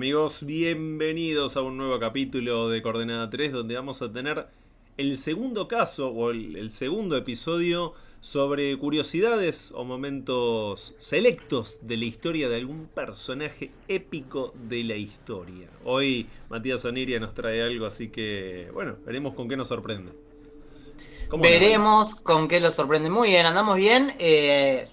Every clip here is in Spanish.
Amigos, bienvenidos a un nuevo capítulo de Coordenada 3 donde vamos a tener el segundo caso o el segundo episodio sobre curiosidades o momentos selectos de la historia de algún personaje épico de la historia. Hoy Matías Oniria nos trae algo, así que bueno, veremos con qué nos sorprende. ¿Cómo andan? Veremos con qué lo sorprende. Muy bien, andamos bien.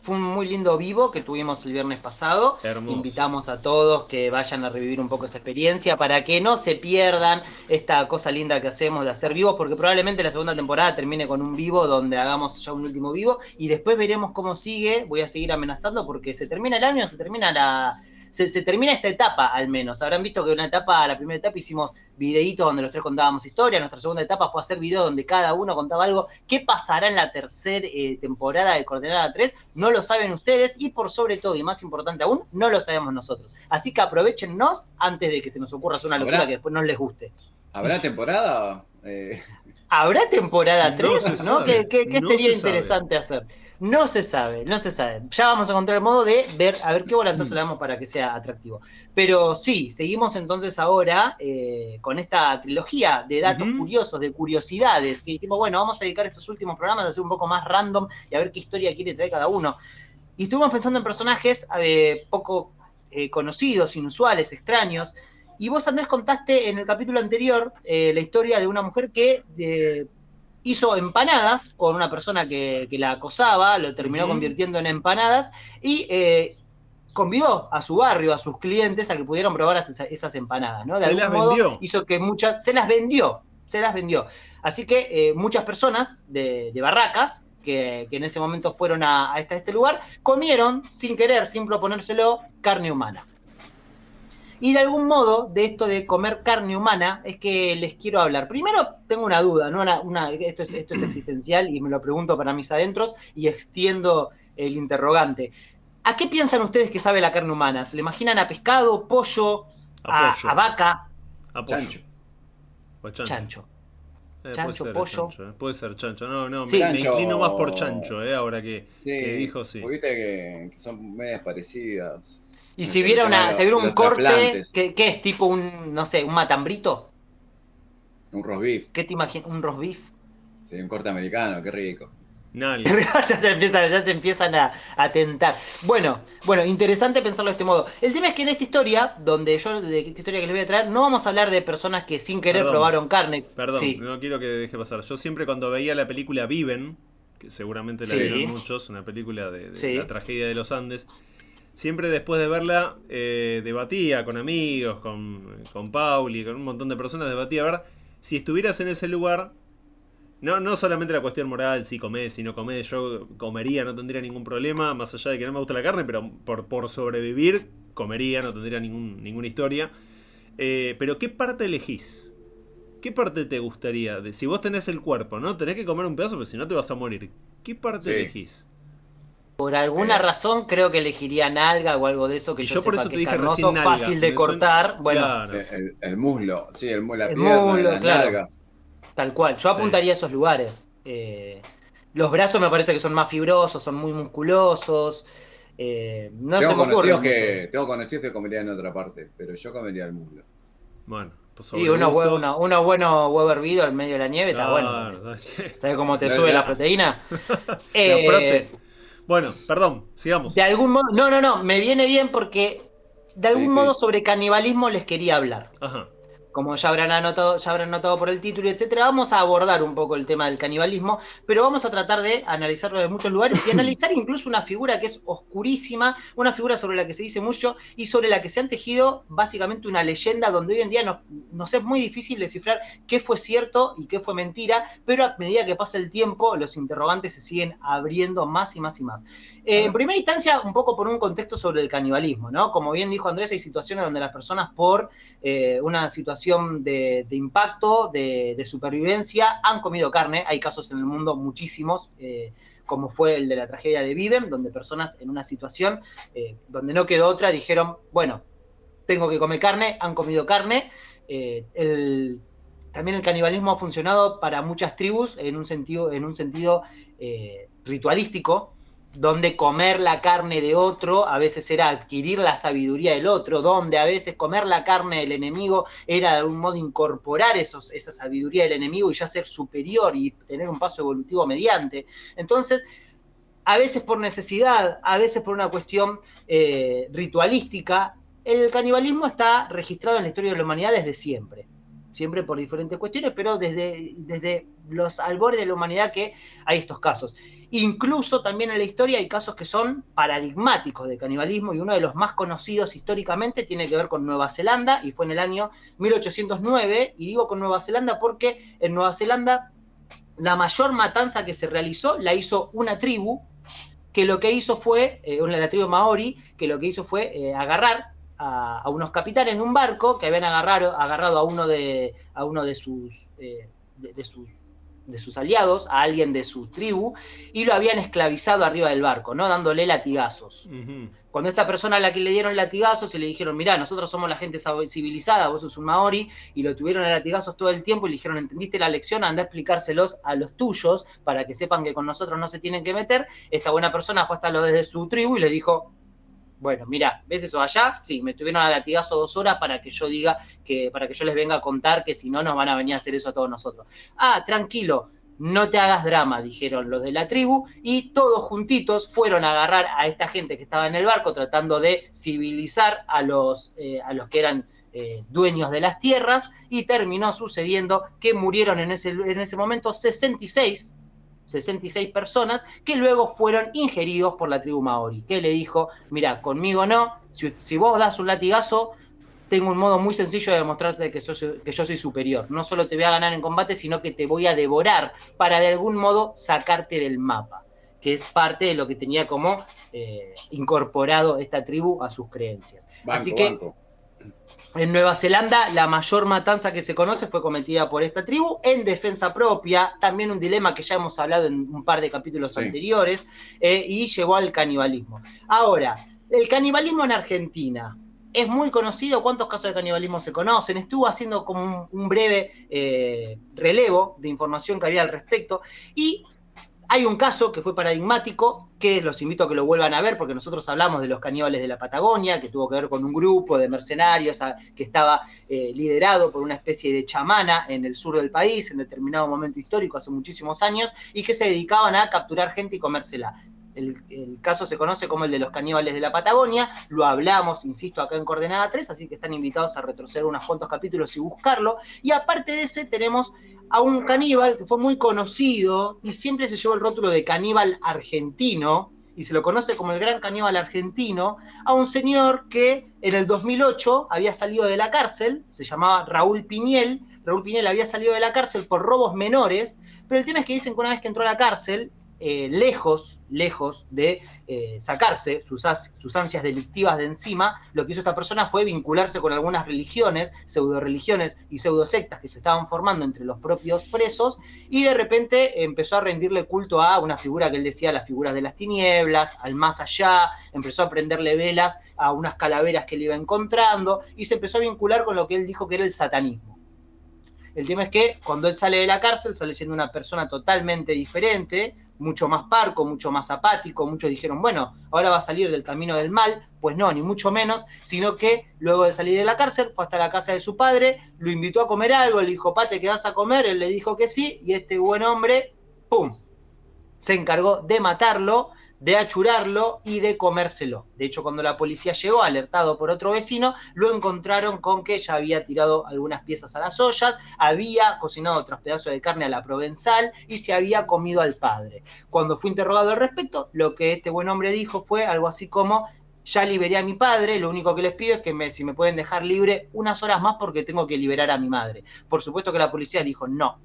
Fue un muy lindo vivo que tuvimos el viernes pasado. Hermoso. Invitamos a todos que vayan a revivir un poco esa experiencia para que no se pierdan esta cosa linda que hacemos de hacer vivos, porque probablemente la segunda temporada termine con un vivo donde hagamos ya un último vivo y después veremos cómo sigue. Voy a seguir amenazando porque se termina el año, se termina esta etapa al menos. Habrán visto que la primera etapa hicimos videitos donde los tres contábamos historia, nuestra segunda etapa fue hacer videos donde cada uno contaba algo. ¿Qué pasará en la tercera temporada de Coordenada 3? No lo saben ustedes y por sobre todo, y más importante aún, no lo sabemos nosotros. Así que aprovechennos antes de que se nos ocurra hacer una locura que ¿Habrá, después no les guste. ¿Habrá temporada? ¿Habrá temporada No se 3? ¿No? ¿Qué, sabe, qué, qué no sería se sabe. interesante hacer? No se sabe, no se sabe. Ya vamos a encontrar el modo de ver, a ver qué volantazo le damos para que sea atractivo. Pero sí, seguimos entonces ahora con esta trilogía de datos Ujú. curiosos, de curiosidades, que dijimos, bueno, vamos a dedicar estos últimos programas a hacer un poco más random y a ver qué historia quiere traer cada uno. Y estuvimos pensando en personajes poco conocidos, inusuales, extraños. Y vos, Andrés, contaste en el capítulo anterior la historia de una mujer que hizo empanadas con una persona que la acosaba, lo terminó Ujú. convirtiendo en empanadas y convidó a su barrio, a sus clientes, a que pudieran probar esas empanadas, ¿no? De Se algún las modo vendió. hizo que muchas, se las vendió. Así que muchas personas de Barracas, que en ese momento fueron a este lugar, comieron sin querer, sin proponérselo, carne humana. Y de algún modo, de esto de comer carne humana, es que les quiero hablar. Primero, tengo una duda, ¿no? Esto es existencial y me lo pregunto para mis adentros y extiendo el interrogante. ¿A qué piensan ustedes que sabe la carne humana? ¿Se le imaginan a pescado, pollo, Apoyo. a vaca, Apoyo. Chancho. O chancho. chancho? Puede Chancho, ser pollo. chancho. Puede ser chancho. No, no, Sí, me inclino más por Chancho. chancho, ahora que Sí, dijo sí. porque viste que son medias parecidas y si por el viera, tema si hubiera un los corte, trasplantes. ¿qué es tipo un, no sé, un matambrito? Un roast beef. ¿Qué te imaginas? ¿Un roast beef? Sí, un corte americano, qué rico. Nalga. Ya se empiezan a tentar. Bueno, interesante pensarlo de este modo. El tema es que en esta historia, de esta historia que les voy a traer, no vamos a hablar de personas que sin querer Perdón. probaron carne. Perdón. Sí, No quiero que deje pasar. Yo siempre cuando veía la película Viven, que seguramente la vieron sí, muchos, una película de la sí. tragedia de los Andes, siempre después de verla debatía con amigos, con Pauli, con un montón de personas, debatía a ver si estuvieras en ese lugar. No, no solamente la cuestión moral, si comés, si no comés, yo comería, no tendría ningún problema, más allá de que no me gusta la carne, pero por sobrevivir, comería, no tendría ninguna historia. Pero ¿qué parte elegís? ¿Qué parte te gustaría? Si vos tenés el cuerpo, ¿no? Tenés que comer un pedazo, porque si no te vas a morir. ¿Qué parte Sí. elegís? Por alguna Eh, razón creo que elegiría nalga o algo de eso que Y yo yo por sepa eso que te es dije recién carnoso, nalga. fácil de Me suena. cortar. Bueno, Claro. el muslo, sí, la el pierna, muslo, las claro, nalgas. tal cual. Yo Sí. apuntaría a esos lugares. Los brazos me parece que son más fibrosos, son muy musculosos. No se me ocurren muchos. Tengo conocidos que comerían en otra parte, pero yo comería el muslo. Bueno, pues Y sobre gustos. unos buenos huevos hervidos en medio de la nieve está bueno Claro, también. ¿sabes qué? ¿Sabes cómo te Le, sube le la da- proteína? La Eh, prote. Bueno, perdón, sigamos. de algún modo, no, me viene bien porque de Sí, algún sí. modo sobre canibalismo les quería hablar. Ajá. Como ya habrán notado por el título, etcétera, vamos a abordar un poco el tema del canibalismo, pero vamos a tratar de analizarlo de muchos lugares y analizar incluso una figura que es oscurísima, una figura sobre la que se dice mucho y sobre la que se han tejido básicamente una leyenda donde hoy en día nos es muy difícil descifrar qué fue cierto y qué fue mentira, pero a medida que pasa el tiempo, los interrogantes se siguen abriendo más y más y más. A En ver. primera instancia, un poco por un contexto sobre el canibalismo, ¿no? Como bien dijo Andrés, hay situaciones donde las personas por una situación de impacto, de supervivencia, han comido carne. Hay casos en el mundo muchísimos, como fue el de la tragedia de Viven, donde personas en una situación donde no quedó otra dijeron, bueno, tengo que comer carne, han comido carne. También el canibalismo ha funcionado para muchas tribus en un sentido ritualístico. donde comer la carne de otro a veces era adquirir la sabiduría del otro, donde a veces comer la carne del enemigo era de algún modo incorporar esa sabiduría del enemigo y ya ser superior y tener un paso evolutivo mediante. Entonces, a veces por necesidad, a veces por una cuestión ritualística, el canibalismo está registrado en la historia de la humanidad desde siempre. Siempre por diferentes cuestiones, pero desde los albores de la humanidad que hay estos casos. Incluso también en la historia hay casos que son paradigmáticos de canibalismo y uno de los más conocidos históricamente tiene que ver con Nueva Zelanda y fue en el año 1809, y digo con Nueva Zelanda porque en Nueva Zelanda la mayor matanza que se realizó la hizo una tribu que lo que hizo fue, la tribu maori, que lo que hizo fue agarrar a unos capitanes de un barco que habían agarrado a uno de sus aliados, a alguien de su tribu, y lo habían esclavizado arriba del barco, ¿no? Dándole latigazos. Ujú. Cuando esta persona a la que le dieron latigazos y le dijeron, mirá, nosotros somos la gente civilizada, vos sos un maori, y lo tuvieron a latigazos todo el tiempo y le dijeron, ¿entendiste la lección? Andá a explicárselos a los tuyos para que sepan que con nosotros no se tienen que meter. Esta buena persona fue hasta lo de su tribu y le dijo, bueno, mirá, ¿ves eso allá? Sí, me tuvieron a latigazo 2 horas para que yo diga para que yo les venga a contar que si no nos van a venir a hacer eso a todos nosotros. Ah, tranquilo, no te hagas drama, dijeron los de la tribu, y todos juntitos fueron a agarrar a esta gente que estaba en el barco tratando de civilizar a los que eran dueños de las tierras, y terminó sucediendo que murieron en ese momento 66 personas que luego fueron ingeridos por la tribu maori, que le dijo, mira, conmigo no, si vos das un latigazo, tengo un modo muy sencillo de demostrarte que yo soy superior. No solo te voy a ganar en combate, sino que te voy a devorar para de algún modo sacarte del mapa, que es parte de lo que tenía como incorporado esta tribu a sus creencias. Así que Banco. en Nueva Zelanda, la mayor matanza que se conoce fue cometida por esta tribu en defensa propia, también un dilema que ya hemos hablado en un par de capítulos anteriores, y llevó al canibalismo. Ahora, el canibalismo en Argentina es muy conocido. ¿Cuántos casos de canibalismo se conocen? Estuvo haciendo como un breve relevo de información que había al respecto, y hay un caso que fue paradigmático, que los invito a que lo vuelvan a ver, porque nosotros hablamos de los caníbales de la Patagonia, que tuvo que ver con un grupo de mercenarios que estaba liderado por una especie de chamana en el sur del país, en determinado momento histórico, hace muchísimos años, y que se dedicaban a capturar gente y comérsela. El caso se conoce como el de los caníbales de la Patagonia, lo hablamos, insisto, acá en Coordenada 3, así que están invitados a retroceder unos cuantos capítulos y buscarlo. Y aparte de ese tenemos a un caníbal que fue muy conocido y siempre se llevó el rótulo de caníbal argentino, y se lo conoce como el gran caníbal argentino, a un señor que en el 2008 había salido de la cárcel, se llamaba Raúl Piñel. Raúl Piñel había salido de la cárcel por robos menores, pero el tema es que dicen que una vez que entró a la cárcel, lejos de sacarse sus ansias delictivas de encima, lo que hizo esta persona fue vincularse con algunas religiones, pseudo-religiones y pseudo-sectas que se estaban formando entre los propios presos, y de repente empezó a rendirle culto a una figura que él decía, las figuras de las tinieblas, al más allá, empezó a prenderle velas a unas calaveras que él iba encontrando, y se empezó a vincular con lo que él dijo que era el satanismo. El tema es que cuando él sale de la cárcel, sale siendo una persona totalmente diferente, mucho más parco, mucho más apático. Muchos dijeron, bueno, ahora va a salir del camino del mal. Pues no, ni mucho menos, sino que luego de salir de la cárcel fue hasta la casa de su padre, lo invitó a comer algo, le dijo, pa, ¿te quedás a comer? Él le dijo que sí, y este buen hombre, ¡pum!, se encargó de matarlo, de achurarlo y de comérselo. De hecho, cuando la policía llegó, alertado por otro vecino, lo encontraron con que ya había tirado algunas piezas a las ollas, había cocinado otros pedazos de carne a la provenzal y se había comido al padre. Cuando fue interrogado al respecto, lo que este buen hombre dijo fue algo así como: ya liberé a mi padre, lo único que les pido es que si me pueden dejar libre unas horas más porque tengo que liberar a mi madre. Por supuesto que la policía dijo, no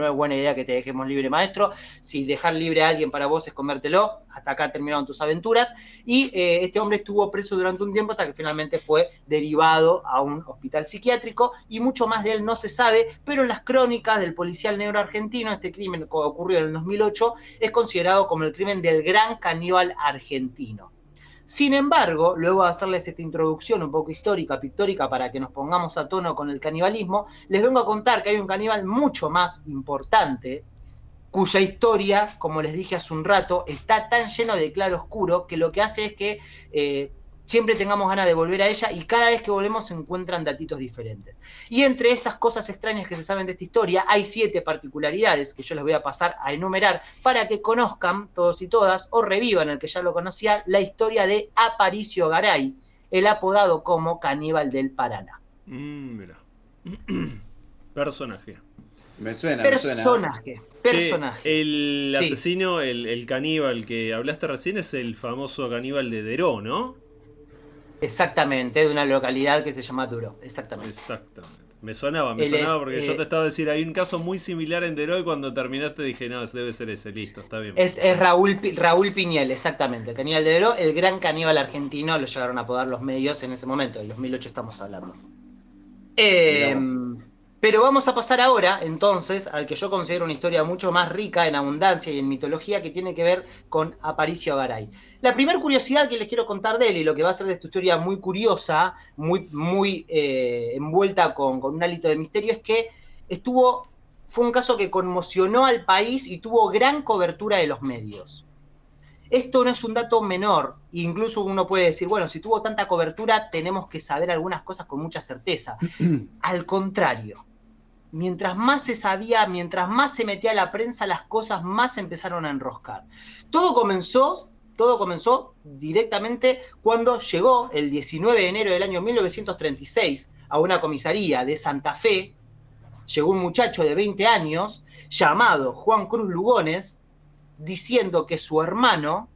es buena idea que te dejemos libre, maestro. Si dejar libre a alguien para vos es comértelo, hasta acá terminaron tus aventuras. Y este hombre estuvo preso durante un tiempo hasta que finalmente fue derivado a un hospital psiquiátrico, y mucho más de él no se sabe, pero en las crónicas del policial negro argentino, este crimen que ocurrió en el 2008 es considerado como el crimen del gran caníbal argentino. Sin embargo, luego de hacerles esta introducción un poco histórica, pictórica, para que nos pongamos a tono con el canibalismo, les vengo a contar que hay un caníbal mucho más importante, cuya historia, como les dije hace un rato, está tan lleno de claroscuro que lo que hace es que siempre tengamos ganas de volver a ella y cada vez que volvemos se encuentran datitos diferentes. Y entre esas cosas extrañas que se saben de esta historia, hay 7 particularidades que yo les voy a pasar a enumerar para que conozcan todos y todas, o revivan el que ya lo conocía, la historia de Aparicio Garay, el apodado como Caníbal del Paraná. Mira. Personaje. Me suena. Personaje. Che, el Sí. asesino, el caníbal que hablaste recién es el famoso caníbal de Deró, ¿no? Exactamente, de una localidad que se llama Duro. Exactamente. Exactamente. Me sonaba Él es, porque yo te estaba a decir, hay un caso muy similar en Deró y cuando terminaste dije, no, debe ser ese, listo, está bien. es Raúl Piñel, exactamente. Caníbal de Oro, el gran caníbal argentino, lo llegaron a apodar los medios en ese momento, en 2008 estamos hablando. Pero vamos a pasar ahora, entonces, al que yo considero una historia mucho más rica en abundancia y en mitología que tiene que ver con Aparicio Garay. La primera curiosidad que les quiero contar de él y lo que va a hacer de esta historia muy curiosa, muy envuelta con un hálito de misterio, es que fue un caso que conmocionó al país y tuvo gran cobertura de los medios. Esto no es un dato menor, incluso uno puede decir, bueno, si tuvo tanta cobertura, tenemos que saber algunas cosas con mucha certeza. Al contrario, mientras más se sabía, mientras más se metía a la prensa, las cosas más se empezaron a enroscar. Todo comenzó directamente cuando llegó el 19 de enero del año 1936 a una comisaría de Santa Fe. Llegó un muchacho de 20 años llamado Juan Cruz Lugones, diciendo que su hermano,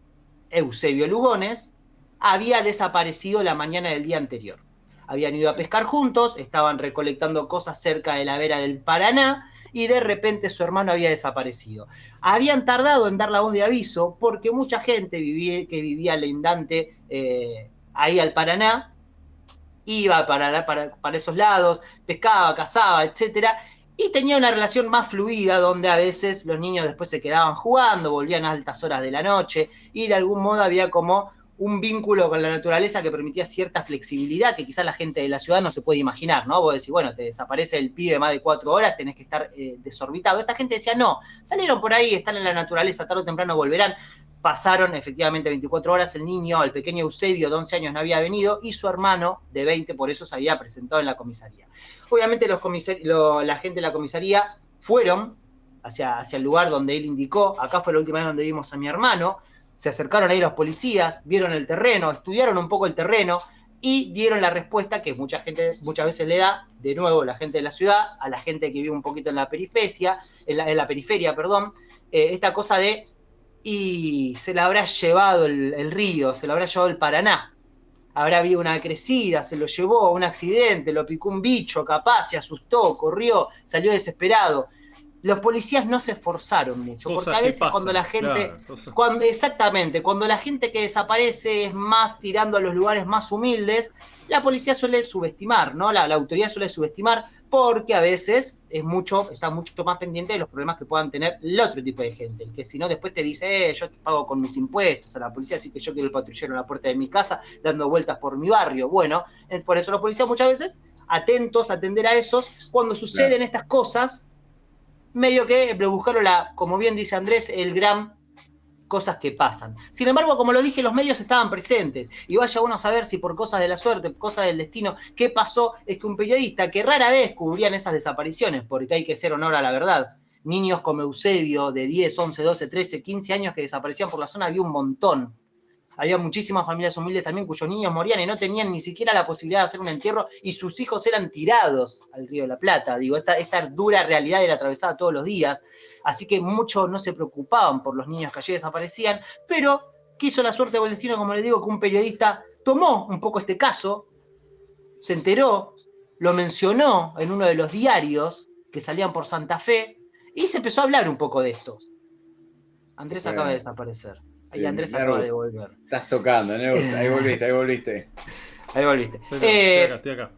Eusebio Lugones, había desaparecido la mañana del día anterior. Habían ido a pescar juntos, estaban recolectando cosas cerca de la vera del Paraná y de repente su hermano había desaparecido. Habían tardado en dar la voz de aviso porque mucha gente que vivía lindante ahí al Paraná iba para esos lados, pescaba, cazaba, etcétera, y tenía una relación más fluida donde a veces los niños después se quedaban jugando, volvían a altas horas de la noche y de algún modo había como un vínculo con la naturaleza que permitía cierta flexibilidad que quizás la gente de la ciudad no se puede imaginar, ¿no? Vos decís, bueno, te desaparece el pibe más de 4 horas, tenés que estar desorbitado. Esta gente decía, no, salieron por ahí, están en la naturaleza, tarde o temprano volverán. Pasaron efectivamente 24 horas, el niño, el pequeño Eusebio de 11 años no había venido y su hermano de 20 por eso se había presentado en la comisaría. Obviamente la gente de la comisaría fueron hacia el lugar donde él indicó, acá fue la última vez donde vimos a mi hermano, se acercaron ahí los policías, vieron el terreno, estudiaron un poco el terreno y dieron la respuesta que muchas veces le da, de nuevo, la gente de la ciudad, a la gente que vive un poquito en la periferia, esta cosa de y se la habrá llevado el río, se la habrá llevado el Paraná. Habrá habido una crecida, se lo llevó, un accidente, lo picó un bicho, capaz, se asustó, corrió, salió desesperado. Los policías no se esforzaron mucho, Cosas porque a veces pasan, cuando la gente, claro, exactamente, cuando la gente que desaparece es más tirando a los lugares más humildes, la policía suele subestimar, ¿no? La autoridad suele subestimar porque a veces está mucho más pendiente de los problemas que puedan tener el otro tipo de gente, el que si no después te dice, yo te pago con mis impuestos a la policía, así que yo quiero el patrullero en la puerta de mi casa dando vueltas por mi barrio. Bueno, por eso los policías muchas veces atentos a atender a esos, cuando suceden estas cosas, medio que buscaron como bien dice Andrés, el gran cosas que pasan. Sin embargo, como lo dije, los medios estaban presentes. Y vaya uno a saber si por cosas de la suerte, cosas del destino, qué pasó, es que un periodista que rara vez cubrían esas desapariciones, porque hay que hacer honor a la verdad, niños como Eusebio de 10, 11, 12, 13, 15 años que desaparecían por la zona, había un montón. Había muchísimas familias humildes también cuyos niños morían y no tenían ni siquiera la posibilidad de hacer un entierro y sus hijos eran tirados al Río de la Plata. Digo, esta dura realidad era atravesada todos los días. Así que muchos no se preocupaban por los niños que allí desaparecían, pero quiso la suerte o el destino, como les digo, que un periodista tomó un poco este caso, se enteró, lo mencionó en uno de los diarios que salían por Santa Fe y se empezó a hablar un poco de esto. Andrés acaba de desaparecer. Sí, y Andrés acaba de volver. Estás tocando, Neus. Ahí volviste. Ahí volviste. Estoy acá.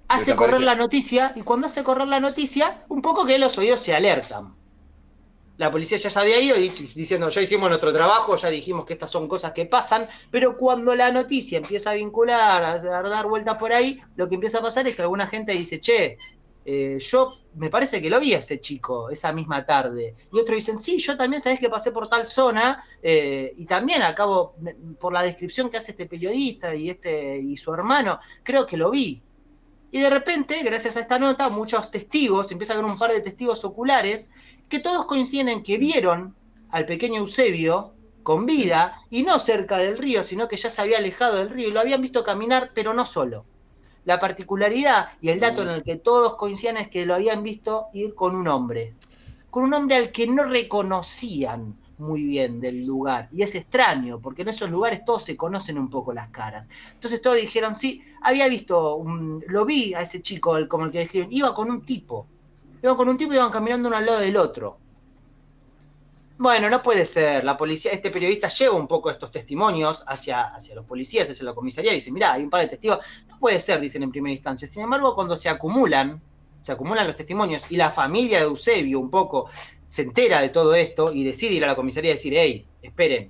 Hace correr la noticia, y cuando hace correr la noticia, un poco que los oídos se alertan. La policía ya se había ido diciendo, ya hicimos nuestro trabajo, ya dijimos que estas son cosas que pasan, pero cuando la noticia empieza a vincular, a dar vueltas por ahí, lo que empieza a pasar es que alguna gente dice, che, yo me parece que lo vi a ese chico esa misma tarde. Y otros dicen, sí, yo también sabés que pasé por tal zona y también acabo, por la descripción que hace este periodista y su hermano, creo que lo vi. Y de repente, gracias a esta nota, muchos testigos, empieza a haber un par de testigos oculares, que todos coinciden en que vieron al pequeño Eusebio con Sí. vida, y no cerca del río, sino que ya se había alejado del río, y lo habían visto caminar, pero no solo. La particularidad y el dato en Mm. el que todos coincidían es que lo habían visto ir con un hombre al que no reconocían muy bien del lugar. Y es extraño, porque en esos lugares todos se conocen un poco las caras. Entonces todos dijeron, sí, había visto, lo vi a ese chico, como el que describen, iba con un tipo. Iban con un tipo y iban caminando uno al lado del otro. Bueno, no puede ser. La policía, este periodista lleva un poco estos testimonios hacia los policías, hacia la comisaría, y dice, mirá, hay un par de testigos. No puede ser, dicen en primera instancia. Sin embargo, cuando se acumulan los testimonios y la familia de Eusebio un poco se entera de todo esto y decide ir a la comisaría y decir, hey, esperen,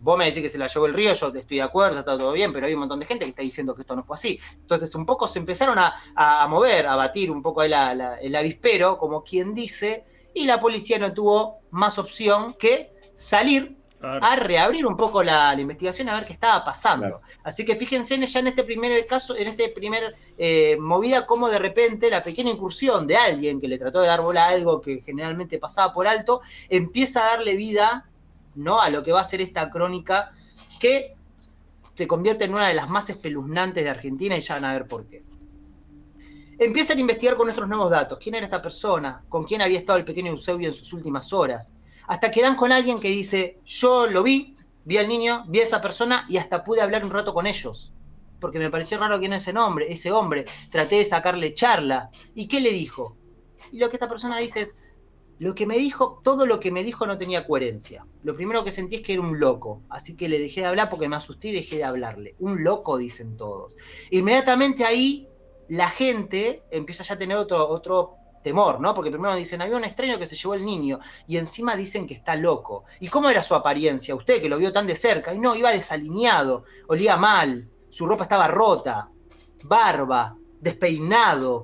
vos me decís que se la llevó el río, yo estoy de acuerdo, está todo bien, pero hay un montón de gente que está diciendo que esto no fue así. Entonces, un poco se empezaron a mover, a batir un poco el avispero, como quien dice, y la policía no tuvo más opción que salir Claro. a reabrir un poco la investigación a ver qué estaba pasando. Claro. Así que fíjense ya en este primer caso, en este primer movida, cómo de repente la pequeña incursión de alguien que le trató de dar bola a algo que generalmente pasaba por alto, empieza a darle vida, ¿no?, a lo que va a ser esta crónica que se convierte en una de las más espeluznantes de Argentina, y ya van a ver por qué. Empiezan a investigar con nuestros nuevos datos. ¿Quién era esta persona? ¿Con quién había estado el pequeño Eusebio en sus últimas horas? Hasta que dan con alguien que dice, yo lo vi al niño, vi a esa persona y hasta pude hablar un rato con ellos. Porque me pareció raro quién es ese hombre. Traté de sacarle charla. ¿Y qué le dijo? Y lo que esta persona dice es, lo que me dijo, todo lo que me dijo no tenía coherencia. Lo primero que sentí es que era un loco, así que le dejé de hablar porque me asusté y dejé de hablarle. Un loco, dicen todos. Inmediatamente ahí la gente empieza ya a tener otro temor, ¿no? Porque primero dicen, había un extraño que se llevó el niño, y encima dicen que está loco. ¿Y cómo era su apariencia? Usted que lo vio tan de cerca, y no, iba desalineado, olía mal, su ropa estaba rota, barba, despeinado,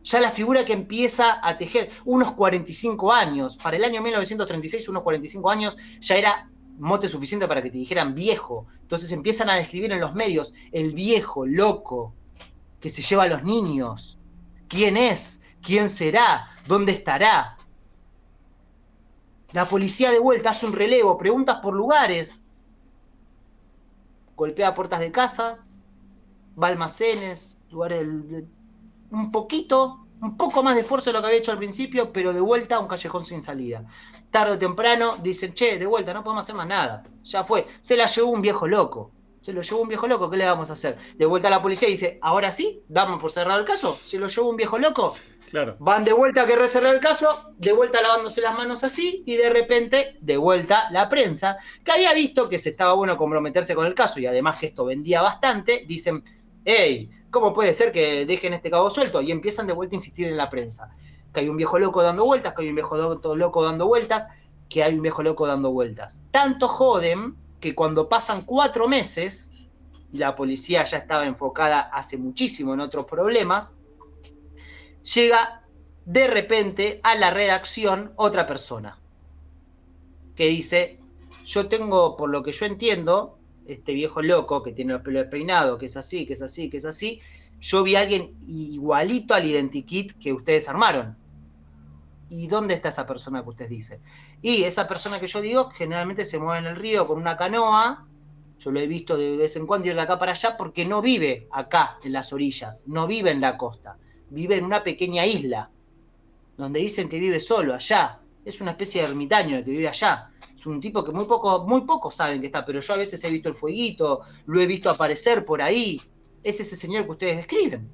ya la figura que empieza a tejer, unos 45 años, para el año 1936, unos 45 años, ya era mote suficiente para que te dijeran viejo. Entonces empiezan a describir en los medios el viejo loco que se lleva a los niños. ¿Quién es? ¿Quién será? ¿Dónde estará? La policía de vuelta hace un relevo, preguntas por lugares, golpea puertas de casas, va a almacenes, lugares un poco más de esfuerzo de lo que había hecho al principio, pero de vuelta a un callejón sin salida. Tarde o temprano dicen, che, de vuelta, no podemos hacer más nada. Ya fue. Se la llevó un viejo loco. Se lo llevó un viejo loco, ¿qué le vamos a hacer? De vuelta a la policía y dice, ahora sí, damos por cerrar el caso. Se lo llevó un viejo loco. Claro. Van de vuelta a querer cerrar el caso, de vuelta lavándose las manos así, y de repente, de vuelta la prensa, que había visto que se estaba bueno comprometerse con el caso, y además que esto vendía bastante, dicen, hey, ¿cómo puede ser que dejen este cabo suelto? Y empiezan de vuelta a insistir en la prensa. Que hay un viejo loco dando vueltas, que hay un viejo loco dando vueltas, que hay un viejo loco dando vueltas. Tanto joden que cuando pasan 4 meses, la policía ya estaba enfocada hace muchísimo en otros problemas, llega de repente a la redacción otra persona que dice, yo tengo, por lo que yo entiendo, este viejo loco que tiene los pelos despeinados, que es así, que es así, que es así, yo vi a alguien igualito al identikit que ustedes armaron. ¿Y dónde está esa persona que usted dice? Y esa persona que yo digo generalmente se mueve en el río con una canoa, yo lo he visto de vez en cuando ir de acá para allá porque no vive acá en las orillas, no vive en la costa, vive en una pequeña isla, donde dicen que vive solo allá, es una especie de ermitaño que vive allá, es un tipo que muy pocos saben que está, pero yo a veces he visto el fueguito, lo he visto aparecer por ahí, es ese señor que ustedes describen.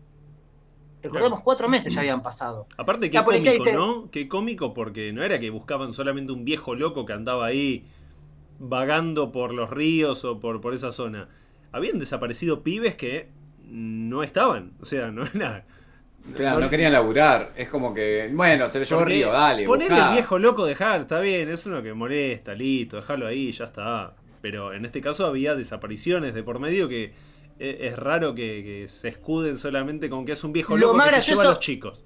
Claro. Recordemos, 4 meses ya habían pasado. Aparte, qué La policía cómico, dice, ¿no? Qué cómico porque no era que buscaban solamente un viejo loco que andaba ahí vagando por los ríos o por esa zona. Habían desaparecido pibes que no estaban. O sea, no era... Claro, no- no querían laburar. Es como que, bueno, se lo llevó el porque río, dale, ponerle el buscá. viejo loco, dejar, está bien, es uno que molesta, listo, dejarlo ahí, ya está. Pero en este caso había desapariciones de por medio que es raro que se escuden solamente con que es un viejo Lo loco más que se lleva a gracioso, los chicos.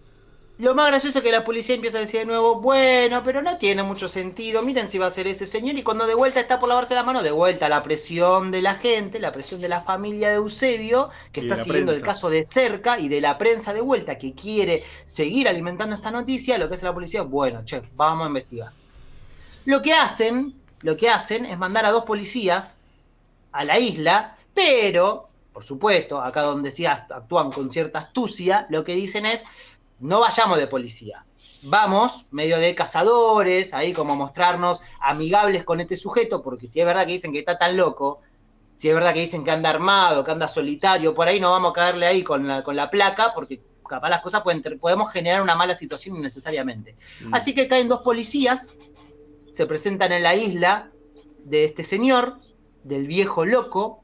Lo más gracioso es que la policía empieza a decir de nuevo, bueno, pero no tiene mucho sentido, miren si va a ser ese señor, y cuando de vuelta está por lavarse la mano, de vuelta la presión de la gente, la presión de la familia de Eusebio, que Y de está la siguiendo el prensa. caso de cerca, y de la prensa de vuelta, que quiere seguir alimentando esta noticia, lo que hace la policía, bueno, che, vamos a investigar. Lo que hacen es mandar a 2 policías a la isla, pero, por supuesto, acá donde sí actúan con cierta astucia, lo que dicen es, no vayamos de policía, vamos medio de cazadores, ahí como mostrarnos amigables con este sujeto, porque si es verdad que dicen que está tan loco, si es verdad que dicen que anda armado, que anda solitario, por ahí no vamos a caerle ahí con la placa, porque capaz las cosas podemos generar una mala situación innecesariamente. Mm. Así que caen 2 policías, se presentan en la isla de este señor, del viejo loco,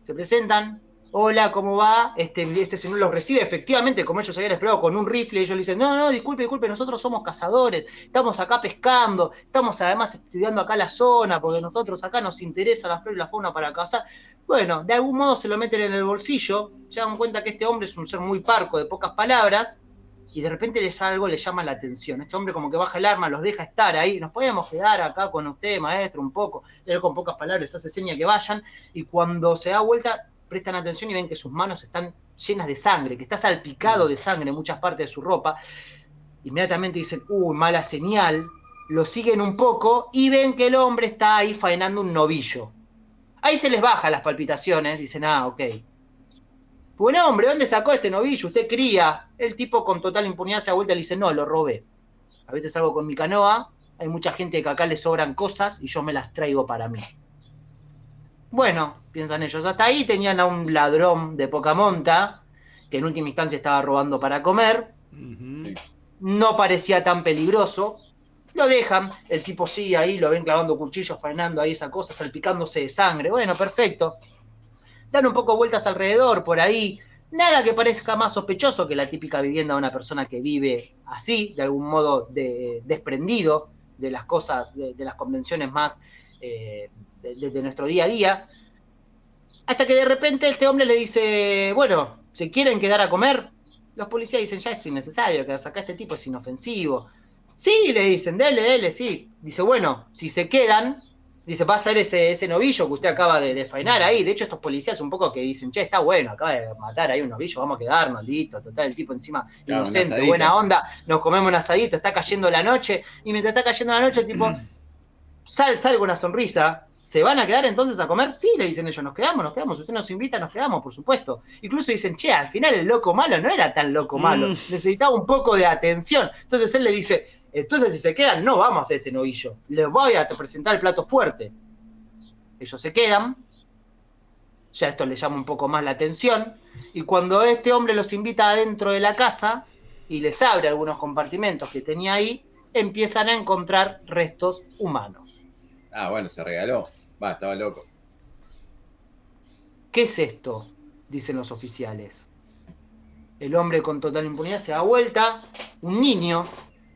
se presentan, hola, ¿cómo va? Este señor los recibe efectivamente, como ellos habían esperado, con un rifle, y ellos le dicen, no, no, disculpe, disculpe, nosotros somos cazadores, estamos acá pescando, estamos además estudiando acá la zona, porque nosotros acá nos interesa la flora y la fauna para cazar. Bueno, de algún modo se lo meten en el bolsillo, se dan cuenta que este hombre es un ser muy parco, de pocas palabras, y de repente algo le llama la atención. Este hombre como que baja el arma, los deja estar ahí, nos podemos quedar acá con usted, maestro, un poco. Él con pocas palabras hace seña que vayan, y cuando se da vuelta prestan atención y ven que sus manos están llenas de sangre, que está salpicado de sangre en muchas partes de su ropa. Inmediatamente dicen, uy, mala señal, lo siguen un poco y ven que el hombre está ahí faenando un novillo. Ahí se les bajan las palpitaciones, dicen, ah, ok. Buen hombre, ¿dónde sacó este novillo? Usted cría. El tipo con total impunidad se da vuelta y le dice, no, lo robé. A veces salgo con mi canoa, hay mucha gente que acá le sobran cosas y yo me las traigo para mí. Bueno, piensan ellos, hasta ahí tenían a un ladrón de poca monta, que en última instancia estaba robando para comer, Ujú. Sí. no parecía tan peligroso, lo dejan, el tipo sigue ahí, lo ven clavando cuchillos, faenando ahí esa cosa, salpicándose de sangre, bueno, perfecto. Dan un poco vueltas alrededor, por ahí, nada que parezca más sospechoso que la típica vivienda de una persona que vive así, de algún modo desprendido de las cosas, de las convenciones más de nuestro día a día. Hasta que de repente este hombre le dice, bueno, ¿se quieren quedar a comer? Los policías dicen, ya es innecesario, que acá este tipo es inofensivo. Sí, le dicen, dele, sí. Dice, bueno, si se quedan, dice, va a ser ese novillo que usted acaba de faenar ahí. De hecho, estos policías un poco que dicen, che, está bueno, acaba de matar ahí un novillo, vamos a quedarnos, listo, total, el tipo encima Claro, un inocente, asadito. buena onda, nos comemos un asadito, está cayendo la noche, y mientras está cayendo la noche, el tipo, salga una sonrisa. ¿Se van a quedar entonces a comer? Sí, le dicen ellos, nos quedamos. Usted nos invita, nos quedamos, por supuesto. Incluso dicen, che, al final el loco malo no era tan loco malo, Mm. necesitaba un poco de atención. Entonces él le dice, entonces si se quedan, no vamos a hacer este novillo, les voy a presentar el plato fuerte. Ellos se quedan, ya esto le llama un poco más la atención, y cuando este hombre los invita adentro de la casa y les abre algunos compartimentos que tenía ahí, empiezan a encontrar restos humanos. Ah, bueno, se regaló. Va, estaba loco. ¿Qué es esto? Dicen los oficiales. El hombre con total impunidad se da vuelta, un niño,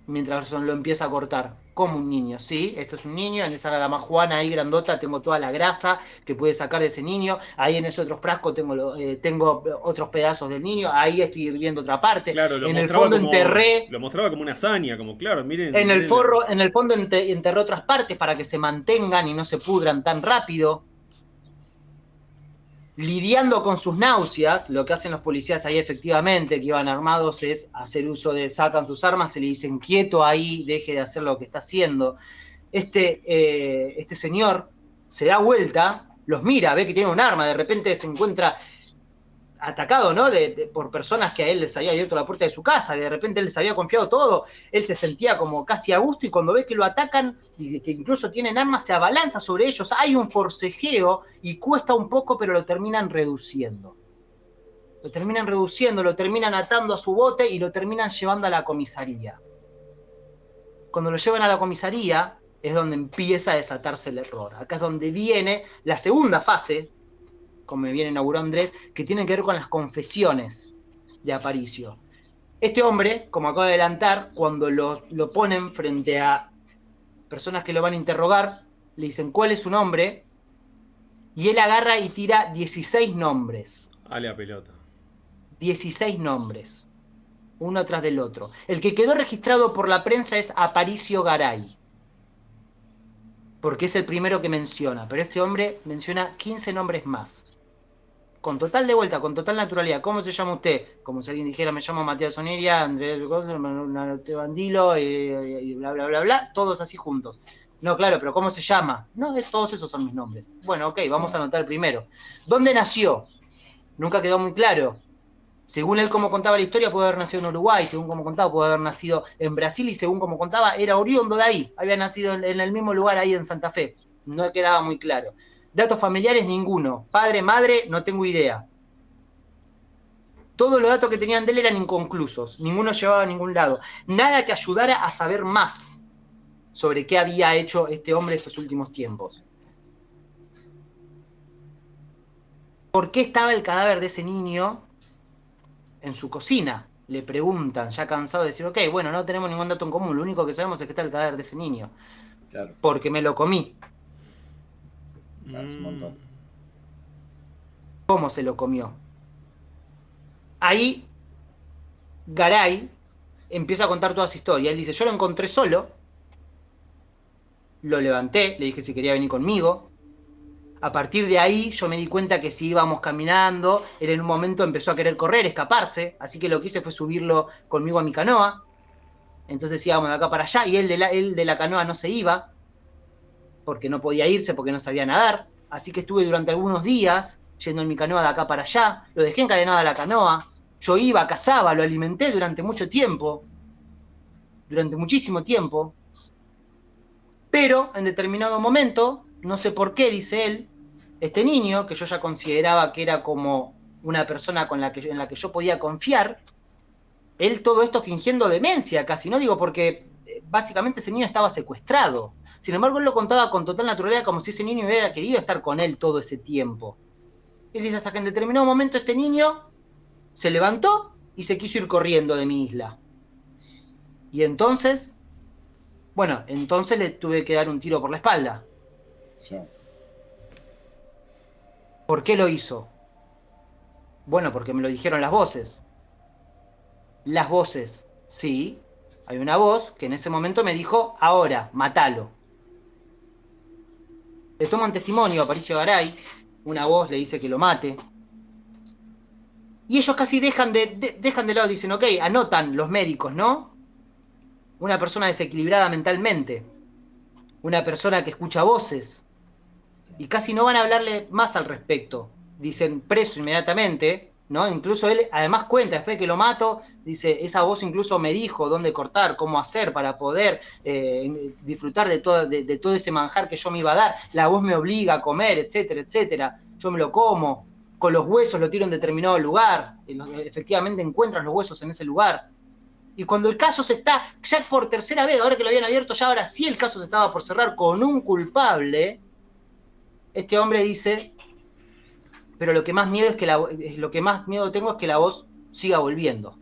mientras lo empieza a cortar. Como un niño, ¿sí? Esto es un niño, en esa damajuana ahí grandota tengo toda la grasa que puede sacar de ese niño, ahí en ese otro frasco tengo otros pedazos del niño, ahí estoy hirviendo otra parte, Claro, en el fondo enterré, lo mostraba como una hazaña, como claro, en miren, el miren la. forro, en el fondo enterré otras partes para que se mantengan y no se pudran tan rápido. Lidiando con sus náuseas, lo que hacen los policías ahí efectivamente, que iban armados, es hacer uso sacan sus armas, se le dicen quieto ahí, deje de hacer lo que está haciendo. Este señor se da vuelta, los mira, ve que tiene un arma, de repente se encuentra atacado, ¿no? Por personas que a él les había abierto la puerta de su casa, que de repente él les había confiado todo, él se sentía como casi a gusto y cuando ve que lo atacan y que incluso tienen armas, se abalanza sobre ellos, hay un forcejeo y cuesta un poco, pero lo terminan reduciendo. Lo terminan atando a su bote y lo terminan llevando a la comisaría. Cuando lo llevan a la comisaría es donde empieza a desatarse el error. Acá es donde viene la segunda fase, como bien inauguró Andrés, que tienen que ver con las confesiones de Aparicio. Este hombre, como acabo de adelantar, cuando lo ponen frente a personas que lo van a interrogar, le dicen, ¿cuál es su nombre? Y él agarra y tira 16 nombres. Ale a pelota. 16 nombres. Uno tras del otro. El que quedó registrado por la prensa es Aparicio Garay, porque es el primero que menciona, pero este hombre menciona 15 nombres más. Con total de vuelta, con total naturalidad. ¿Cómo se llama usted? Como si alguien dijera, me llamo Matías Oniria, Andrés Bandilo, y bla, bla, bla, bla, todos así juntos. No, claro, pero ¿cómo se llama? No, todos esos son mis nombres. Bueno, ok, vamos a anotar el primero. ¿Dónde nació? Nunca quedó muy claro. Según él como contaba la historia, puede haber nacido en Uruguay, según como contaba, puede haber nacido en Brasil, y según como contaba, era oriundo de ahí, había nacido en el mismo lugar ahí en Santa Fe. No quedaba muy claro. Datos familiares, ninguno. Padre, madre, no tengo idea. Todos los datos que tenían de él eran inconclusos, ninguno llevaba a ningún lado. Nada que ayudara a saber más sobre qué había hecho este hombre estos últimos tiempos. ¿Por qué estaba el cadáver de ese niño en su cocina? Le preguntan, ya cansado de decir, ok, bueno, no tenemos ningún dato en común, lo único que sabemos es que está el cadáver de ese niño. Claro. Porque me lo comí. Es un montón. ¿Cómo se lo comió? Ahí Garay empieza a contar toda su historia. Él dice, yo lo encontré solo, lo levanté, le dije si quería venir conmigo. A partir de ahí yo me di cuenta que si íbamos caminando, él en un momento empezó a querer correr, escaparse, así que lo que hice fue subirlo conmigo a mi canoa. Entonces íbamos de acá para allá y él de la canoa no se iba, porque no podía irse, porque no sabía nadar. Así que estuve durante algunos días yendo en mi canoa de acá para allá, lo dejé encadenado a la canoa, yo iba, cazaba, lo alimenté durante mucho tiempo, durante muchísimo tiempo, pero en determinado momento, no sé por qué, dice él, este niño, que yo ya consideraba que era como una persona en la que yo podía confiar, él todo esto fingiendo demencia casi, no digo porque básicamente ese niño estaba secuestrado. Sin embargo, él lo contaba con total naturalidad como si ese niño hubiera querido estar con él todo ese tiempo. Él dice, hasta que en determinado momento este niño se levantó y se quiso ir corriendo de mi isla. Y entonces, bueno, entonces le tuve que dar un tiro por la espalda. Sí. ¿Por qué lo hizo? Bueno, porque me lo dijeron las voces. Las voces, sí. Hay una voz que en ese momento me dijo, ahora, matalo. Le toman testimonio a Aparicio Garay, una voz le dice que lo mate. Y ellos casi dejan de lado, dicen, ok, anotan los médicos, ¿no? Una persona desequilibrada mentalmente, una persona que escucha voces, y casi no van a hablarle más al respecto. Dicen preso inmediatamente, ¿no? Incluso él además cuenta, después de que lo mato, dice, esa voz incluso me dijo dónde cortar, cómo hacer para poder disfrutar de todo ese manjar que yo me iba a dar. La voz me obliga a comer, etcétera, etcétera. Yo me lo como, con los huesos lo tiro en determinado lugar, efectivamente encuentran los huesos en ese lugar. Y cuando el caso se está, ya por tercera vez, ahora que lo habían abierto, ya ahora sí el caso se estaba por cerrar con un culpable, este hombre dice, pero lo que más miedo lo que más miedo tengo es que la voz siga volviendo.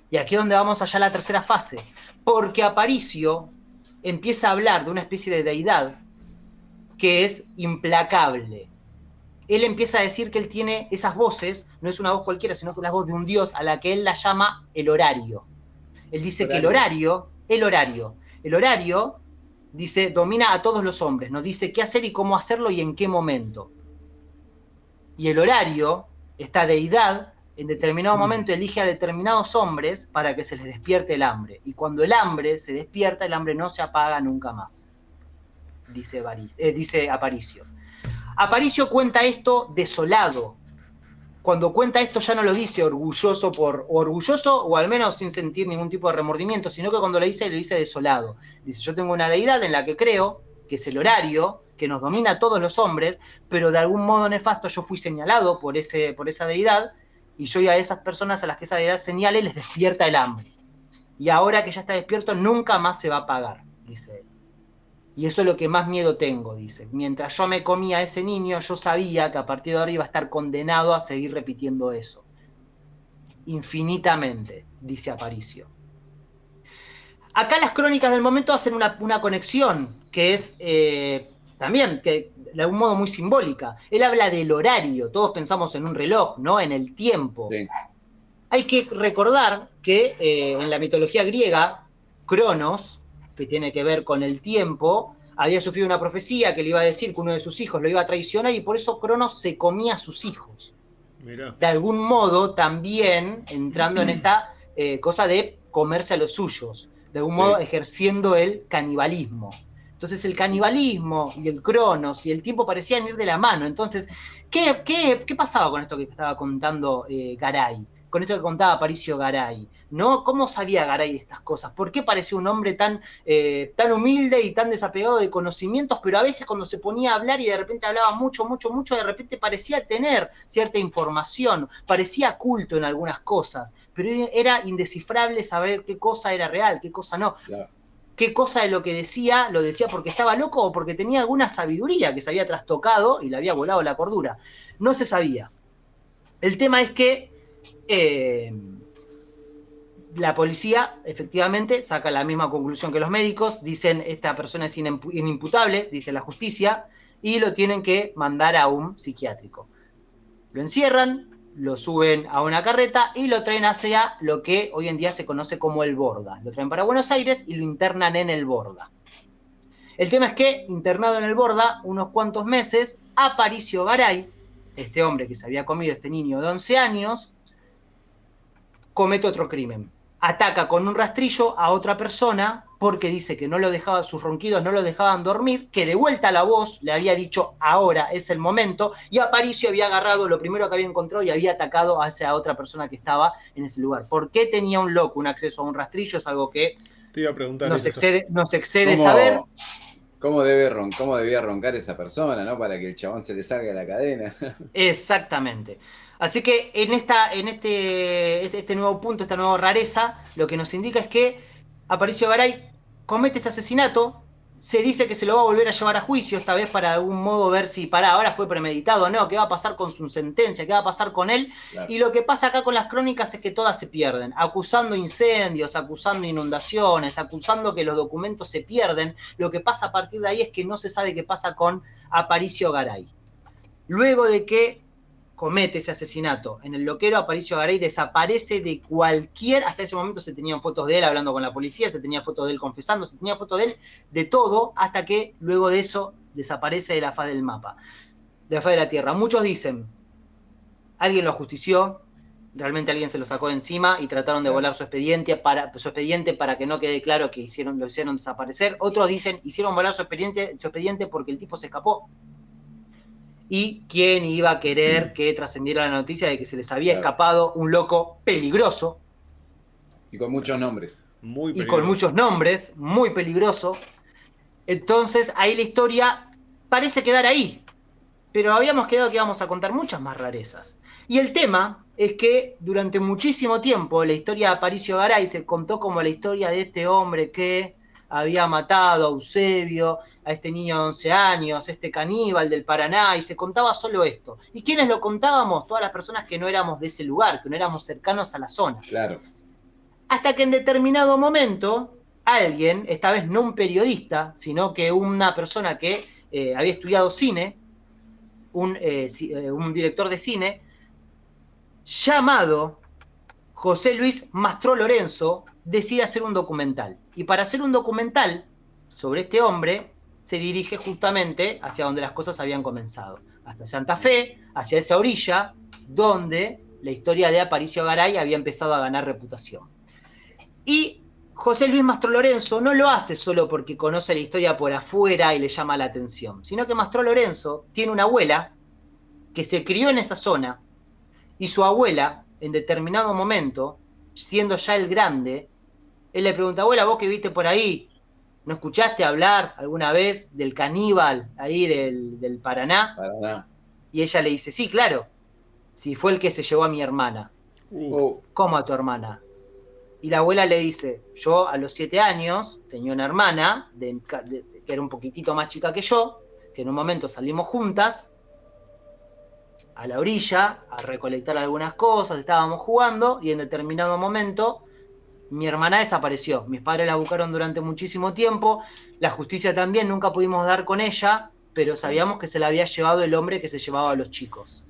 Y aquí es donde vamos allá a la tercera fase, porque Aparicio empieza a hablar de una especie de deidad que es implacable. Él empieza a decir que él tiene esas voces, no es una voz cualquiera, sino que es la voz de un dios a la que él la llama el horario. Él dice que el horario, dice, domina a todos los hombres, nos dice qué hacer y cómo hacerlo y en qué momento. Y el horario, esta deidad, en determinado momento elige a determinados hombres para que se les despierte el hambre. Y cuando el hambre se despierta, el hambre no se apaga nunca más, dice Aparicio. Aparicio cuenta esto desolado. Cuando cuenta esto ya no lo dice orgulloso o al menos sin sentir ningún tipo de remordimiento, sino que cuando lo dice desolado. Dice, yo tengo una deidad en la que creo, que es el horario, que nos domina a todos los hombres, pero de algún modo nefasto yo fui señalado por esa deidad, y yo a esas personas a las que esa deidad señale les despierta el hambre. Y ahora que ya está despierto, nunca más se va a apagar, dice él. Y eso es lo que más miedo tengo, dice. Mientras yo me comía a ese niño, yo sabía que a partir de ahora iba a estar condenado a seguir repitiendo eso. Infinitamente, dice Aparicio. Acá las crónicas del momento hacen una conexión, que es también, que de algún modo muy simbólica. Él habla del horario, todos pensamos en un reloj, ¿no? En el tiempo. Sí. Hay que recordar que en la mitología griega, Cronos, que tiene que ver con el tiempo, había sufrido una profecía que le iba a decir que uno de sus hijos lo iba a traicionar y por eso Cronos se comía a sus hijos. Mirá. De algún modo también entrando en esta cosa de comerse a los suyos, de algún modo Sí. ejerciendo el canibalismo. Entonces el canibalismo y el Cronos y el tiempo parecían ir de la mano. Entonces, ¿qué pasaba con esto que estaba contando Garay? Con esto que contaba Aparicio Garay, ¿no? ¿Cómo sabía Garay de estas cosas? ¿Por qué parecía un hombre tan humilde y tan desapegado de conocimientos, pero a veces cuando se ponía a hablar y de repente hablaba mucho, de repente parecía tener cierta información, parecía culto en algunas cosas, pero era indescifrable saber qué cosa era real, qué cosa no? Claro. ¿Qué cosa de lo que decía lo decía porque estaba loco o porque tenía alguna sabiduría que se había trastocado y le había volado la cordura? No se sabía. El tema es que la policía efectivamente saca la misma conclusión que los médicos, dicen esta persona es inimputable, dice la justicia, y lo tienen que mandar a un psiquiátrico. Lo encierran, lo suben a una carreta y lo traen hacia lo que hoy en día se conoce como el Borda. Lo traen para Buenos Aires y lo internan en el Borda. El tema es que, internado en el Borda, unos cuantos meses, Aparicio Garay, este hombre que se había comido este niño de 11 años, comete otro crimen. Ataca con un rastrillo a otra persona porque dice que no lo dejaba, sus ronquidos no lo dejaban dormir, que de vuelta la voz le había dicho ahora es el momento, y Aparicio había agarrado lo primero que había encontrado y había atacado a esa otra persona que estaba en ese lugar. ¿Por qué tenía un loco un acceso a un rastrillo? Es algo que Te iba a preguntar nos eso. excede saber. ¿Cómo debía roncar esa persona, ¿no? Para que el chabón se le salga de la cadena. Exactamente. Así que en este nuevo punto, esta nueva rareza, lo que nos indica es que Aparicio Garay comete este asesinato, se dice que se lo va a volver a llevar a juicio, esta vez para de algún modo ver si ahora fue premeditado o no, qué va a pasar con su sentencia, qué va a pasar con él. Claro. Y lo que pasa acá con las crónicas es que todas se pierden, acusando incendios, acusando inundaciones, acusando que los documentos se pierden. Lo que pasa a partir de ahí es que no se sabe qué pasa con Aparicio Garay. Luego de que comete ese asesinato en el loquero, Aparicio Garay desaparece de cualquier, hasta ese momento se tenían fotos de él hablando con la policía, se tenía fotos de él confesando, se tenía fotos de él de todo, hasta que luego de eso desaparece de la faz del mapa, de la faz de la tierra. Muchos dicen, alguien lo ajustició, realmente alguien se lo sacó de encima y trataron de volar su expediente para que no quede claro que lo hicieron desaparecer. Otros dicen, hicieron volar su expediente porque el tipo se escapó. Y quién iba a querer que trascendiera la noticia de que se les había escapado un loco peligroso. Y con muchos nombres. Muy y con peligroso. muchos nombres, muy peligroso. Entonces ahí la historia parece quedar ahí, pero habíamos quedado que íbamos a contar muchas más rarezas. Y el tema es que durante muchísimo tiempo la historia de Aparicio Garay se contó como la historia de este hombre que había matado a Eusebio, a este niño de 11 años, este caníbal del Paraná, y se contaba solo esto. ¿Y quiénes lo contábamos? Todas las personas que no éramos de ese lugar, que no éramos cercanos a la zona. Claro. Hasta que en determinado momento, alguien, esta vez no un periodista, sino que una persona que había estudiado cine, un director de cine, llamado José Luis Mastro Lorenzo, decide hacer un documental. Y para hacer un documental sobre este hombre, se dirige justamente hacia donde las cosas habían comenzado, hasta Santa Fe, hacia esa orilla, donde la historia de Aparicio Garay había empezado a ganar reputación. Y José Luis Mastro Lorenzo no lo hace solo porque conoce la historia por afuera y le llama la atención, sino que Mastro Lorenzo tiene una abuela que se crió en esa zona y su abuela, en determinado momento, siendo ya el grande, él le pregunta, abuela, vos que viste por ahí, ¿no escuchaste hablar alguna vez del caníbal ahí del Paraná? Paraná. Y ella le dice, sí, claro, si fue el que se llevó a mi hermana. ¿Cómo a tu hermana? Y la abuela le dice, yo a los 7 años tenía una hermana que era un poquitito más chica que yo, que en un momento salimos juntas a la orilla a recolectar algunas cosas, estábamos jugando y en determinado momento mi hermana desapareció. Mis padres la buscaron durante muchísimo tiempo, la justicia también, nunca pudimos dar con ella pero sabíamos que se la había llevado el hombre que se llevaba a los chicos.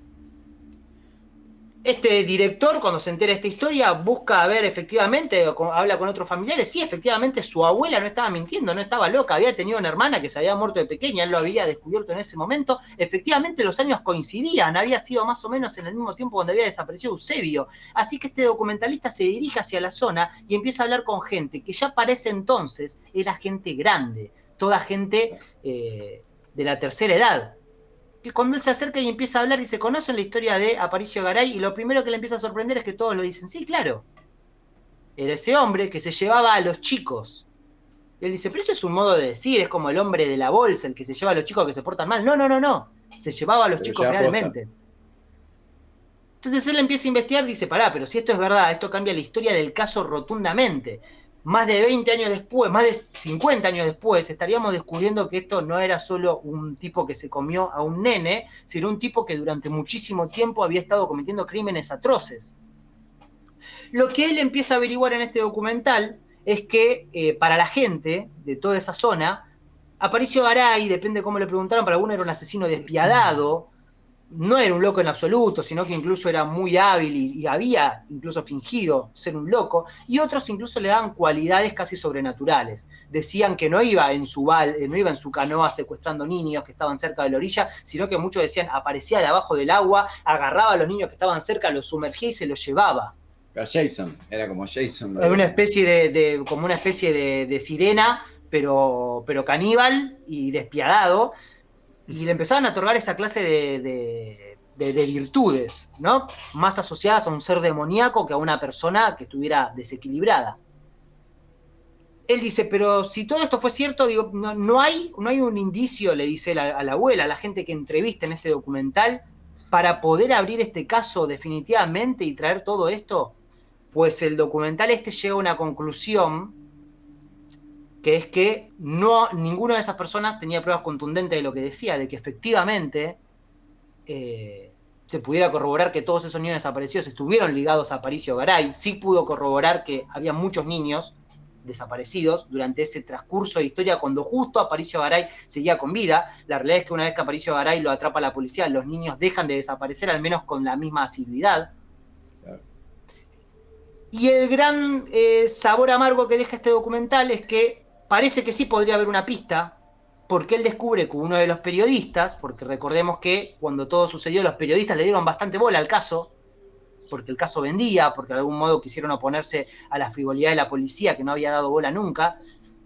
Este director, cuando se entera de esta historia, busca ver efectivamente, habla con otros familiares. Sí, efectivamente, su abuela no estaba mintiendo, no estaba loca. Había tenido una hermana que se había muerto de pequeña, él lo había descubierto en ese momento. Efectivamente, los años coincidían, había sido más o menos en el mismo tiempo donde había desaparecido Eusebio. Así que este documentalista se dirige hacia la zona y empieza a hablar con gente que ya para ese entonces era gente grande, toda gente de la tercera edad. Que cuando él se acerca y empieza a hablar, dice, ¿conocen la historia de Aparicio Garay? Y lo primero que le empieza a sorprender es que todos lo dicen, sí, claro. Era ese hombre que se llevaba a los chicos. Y él dice, pero eso es un modo de decir, es como el hombre de la bolsa, el que se lleva a los chicos que se portan mal. No, no, no, no. Se llevaba a los Pero chicos ya realmente. Entonces él empieza a investigar, dice, pará, pero si esto es verdad, esto cambia la historia del caso rotundamente. Más de 20 años después, más de 50 años después, estaríamos descubriendo que esto no era solo un tipo que se comió a un nene, sino un tipo que durante muchísimo tiempo había estado cometiendo crímenes atroces. Lo que él empieza a averiguar en este documental es que para la gente de toda esa zona, Aparicio Garay, depende de cómo le preguntaron, para algunos era un asesino despiadado, no era un loco en absoluto, sino que incluso era muy hábil y había incluso fingido ser un loco, y otros incluso le daban cualidades casi sobrenaturales. Decían que no iba en su canoa secuestrando niños que estaban cerca de la orilla, sino que muchos decían aparecía de abajo del agua, agarraba a los niños que estaban cerca, los sumergía y se los llevaba. Jason, era como Jason. Una especie como una especie de sirena, pero caníbal y despiadado, y le empezaban a otorgar esa clase de virtudes, ¿no? Más asociadas a un ser demoníaco que a una persona que estuviera desequilibrada. Él dice, pero si todo esto fue cierto, digo, no hay un indicio, le dice a la abuela, a la gente que entrevista en este documental, para poder abrir este caso definitivamente y traer todo esto. Pues el documental llega a una conclusión, que es que ninguna de esas personas tenía pruebas contundentes de lo que decía, de que efectivamente se pudiera corroborar que todos esos niños desaparecidos estuvieron ligados a Aparicio Garay. Sí pudo corroborar que había muchos niños desaparecidos durante ese transcurso de historia cuando justo Aparicio Garay seguía con vida. La realidad es que una vez que Aparicio Garay lo atrapa la policía, los niños dejan de desaparecer, al menos con la misma asiduidad. Claro. Y el gran sabor amargo que deja este documental es que parece que sí podría haber una pista, porque él descubre que uno de los periodistas, porque recordemos que cuando todo sucedió los periodistas le dieron bastante bola al caso, porque el caso vendía, porque de algún modo quisieron oponerse a la frivolidad de la policía que no había dado bola nunca,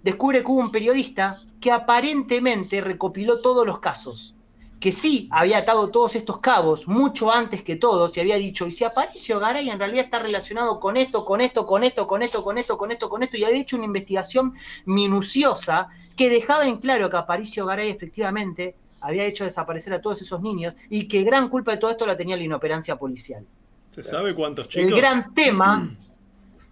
descubre que hubo un periodista que aparentemente recopiló todos los casos, que sí había atado todos estos cabos mucho antes que todos y había dicho, y si Aparicio Garay en realidad está relacionado con esto, con esto, con esto, con esto, con esto, con esto, con esto, y había hecho una investigación minuciosa que dejaba en claro que Aparicio Garay efectivamente había hecho desaparecer a todos esos niños y que gran culpa de todo esto la tenía la inoperancia policial. ¿Se sabe cuántos chicos? El gran tema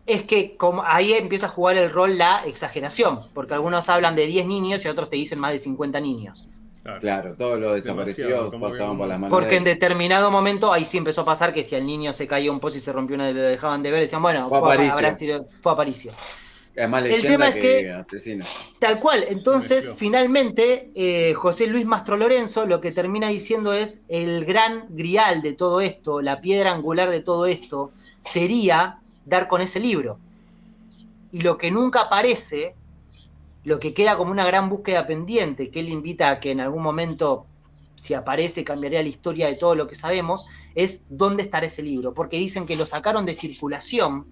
es que ahí empieza a jugar el rol la exageración, porque algunos hablan de 10 niños y otros te dicen más de 50 niños. Claro, todos los desaparecidos pasaban por las manos. Porque en determinado momento ahí sí empezó a pasar que si al niño se caía un pozo y se rompió una y lo dejaban de ver, decían, bueno, fue Aparicio. Además, el tema es que asesino. Tal cual, entonces finalmente José Luis Mastro Lorenzo lo que termina diciendo es el gran grial de todo esto, la piedra angular de todo esto, sería dar con ese libro. Y lo que nunca aparece, lo que queda como una gran búsqueda pendiente, que él invita a que en algún momento, si aparece, cambiaría la historia de todo lo que sabemos, es dónde estará ese libro, porque dicen que lo sacaron de circulación,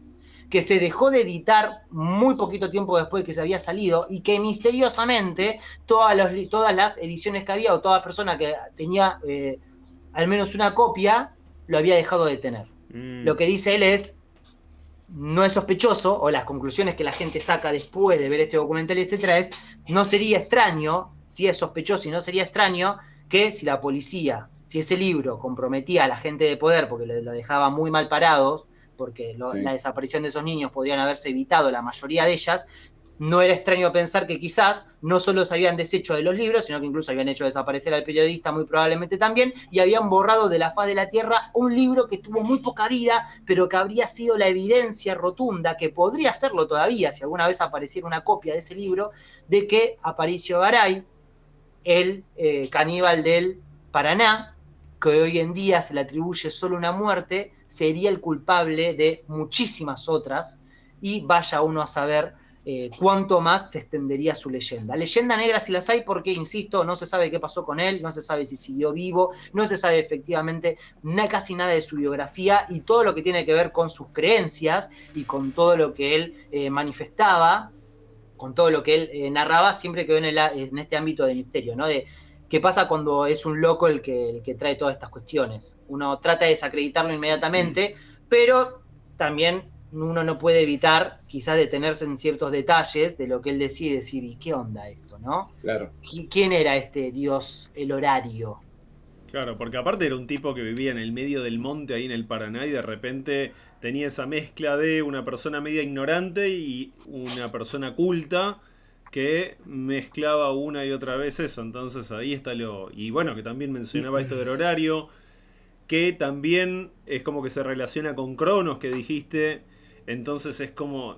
que se dejó de editar muy poquito tiempo después de que se había salido y que misteriosamente todas las ediciones que había o toda persona que tenía al menos una copia lo había dejado de tener. Lo que dice él es, no es sospechoso, o las conclusiones que la gente saca después de ver este documental, etcétera, es, no sería extraño, si es sospechoso y no sería extraño, que si la policía, si ese libro comprometía a la gente de poder porque lo dejaba muy mal parados, porque la desaparición de esos niños podrían haberse evitado la mayoría de ellas, no era extraño pensar que quizás no solo se habían deshecho de los libros, sino que incluso habían hecho desaparecer al periodista muy probablemente también, y habían borrado de la faz de la tierra un libro que tuvo muy poca vida, pero que habría sido la evidencia rotunda, que podría serlo todavía, si alguna vez apareciera una copia de ese libro, de que Aparicio Garay el caníbal del Paraná, que hoy en día se le atribuye solo una muerte, sería el culpable de muchísimas otras, y vaya uno a saber cuánto más se extendería su leyenda. Leyenda negra si las hay porque, insisto, no se sabe qué pasó con él, no se sabe si siguió vivo, no se sabe efectivamente casi nada de su biografía, y todo lo que tiene que ver con sus creencias y con todo lo que él manifestaba, con todo lo que él narraba, siempre quedó en este ámbito de misterio, ¿no? De qué pasa cuando es un loco el que trae todas estas cuestiones. Uno trata de desacreditarlo inmediatamente, pero también uno no puede evitar quizás detenerse en ciertos detalles de lo que él decide, decir, ¿y qué onda esto, no? Claro. ¿Quién era este dios, el horario? Claro, porque aparte era un tipo que vivía en el medio del monte ahí en el Paraná y de repente tenía esa mezcla de una persona media ignorante y una persona culta que mezclaba una y otra vez eso. Entonces ahí está lo... Y bueno, que también mencionaba esto del horario, que también es como que se relaciona con Cronos que dijiste. Entonces es como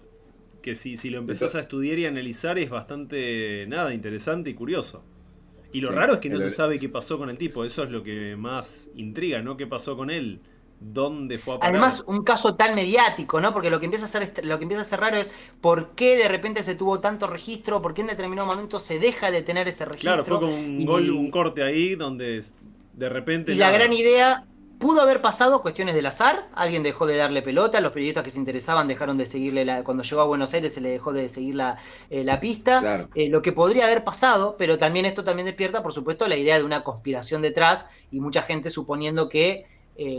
que si lo empezás a estudiar y analizar es bastante, nada, interesante y curioso. Y lo Sí, raro es que no se sabe qué pasó con el tipo, eso es lo que más intriga, ¿no? ¿Qué pasó con él? ¿Dónde fue a parar? Además, un caso tan mediático, ¿no? Porque lo que empieza a ser raro es por qué de repente se tuvo tanto registro, por qué en determinado momento se deja de tener ese Claro, fue registro. como un gol, un Y, corte ahí donde de repente y la gran nada. idea pudo haber pasado cuestiones del azar, alguien dejó de darle pelota, los periodistas que se interesaban dejaron de seguirle, cuando llegó a Buenos Aires se le dejó de seguir la pista, claro. lo que podría haber pasado, pero también esto también despierta, por supuesto, la idea de una conspiración detrás y mucha gente suponiendo que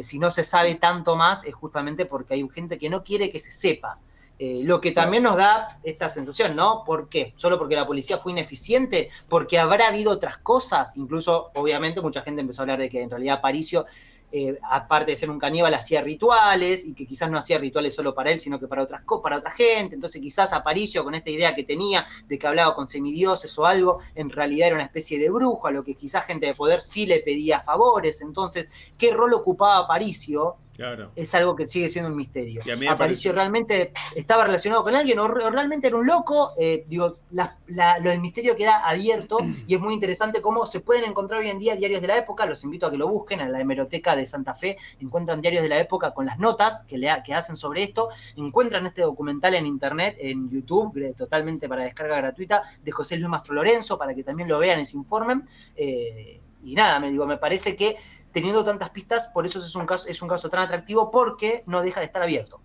si no se sabe tanto más es justamente porque hay gente que no quiere que se sepa. Lo que Claro. también nos da esta sensación, ¿no? ¿Por qué? ¿Solo porque la policía fue ineficiente? ¿Porque habrá habido otras cosas? Incluso, obviamente, mucha gente empezó a hablar de que en realidad Aparicio, aparte de ser un caníbal, hacía rituales y que quizás no hacía rituales solo para él, sino que para otra gente. Entonces, quizás Aparicio, con esta idea que tenía de que hablaba con semidioses o algo, en realidad era una especie de brujo, a lo que quizás gente de poder sí le pedía favores. Entonces, ¿qué rol ocupaba Aparicio? Claro. Es algo que sigue siendo un misterio. Y a mí me Aparicio parece... realmente estaba relacionado con alguien o realmente era un loco. Lo del misterio queda abierto y es muy interesante cómo se pueden encontrar hoy en día diarios de la época. Los invito a que lo busquen en la hemeroteca de Santa Fe. Encuentran diarios de la época con las notas que hacen sobre esto. Encuentran este documental en internet, en YouTube, totalmente para descarga gratuita, de José Luis Mastro Lorenzo, para que también lo vean y se informen. Y nada, me parece que teniendo tantas pistas, por eso es un caso tan atractivo, porque no deja de estar abierto.